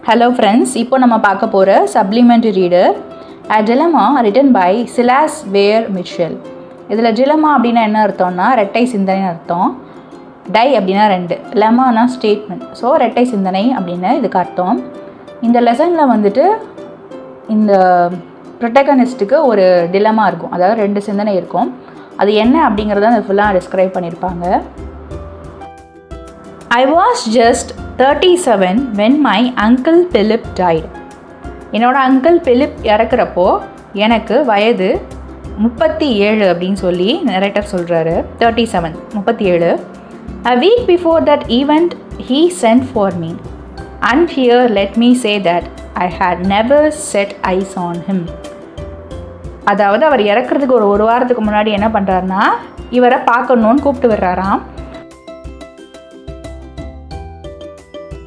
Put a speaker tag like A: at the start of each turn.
A: Hello friends, இப்போ நம்ம பார்க்க போகிற supplementary reader A Dilemma written by Silas Weir Mitchell. இதில் டிலமா அப்படின்னா என்ன அர்த்தம்னா ரெட்டை சிந்தனைன்னு அர்த்தம். டை அப்படின்னா ரெண்டு, லெமானா ஸ்டேட்மெண்ட். ஸோ ரெட்டை சிந்தனை அப்படின்னு இதுக்கு அர்த்தம். இந்த லெசனில் வந்துட்டு இந்த ப்ரொட்டகனிஸ்ட்டுக்கு ஒரு டிலமா இருக்கும், அதாவது ரெண்டு சிந்தனை இருக்கும். அது என்ன அப்படிங்கிறத அந்த ஃபுல்லாக டிஸ்கிரைப் பண்ணியிருப்பாங்க. I was just 37 when my uncle Philip died. என்னோட அங்கிள் பிலிப் இறக்குறப்போ எனக்கு வயது 37 அப்படின்னு சொல்லி நரேட்டர் சொல்கிறாரு. 37. A week before that event he sent for me, and here let me say that I had never set eyes on him. அதாவது அவர் இறக்குறதுக்கு ஒரு வாரத்துக்கு முன்னாடி என்ன பண்ணுறாருனா இவரை பார்க்கணுன்னு கூப்பிட்டு வர்றாராம்.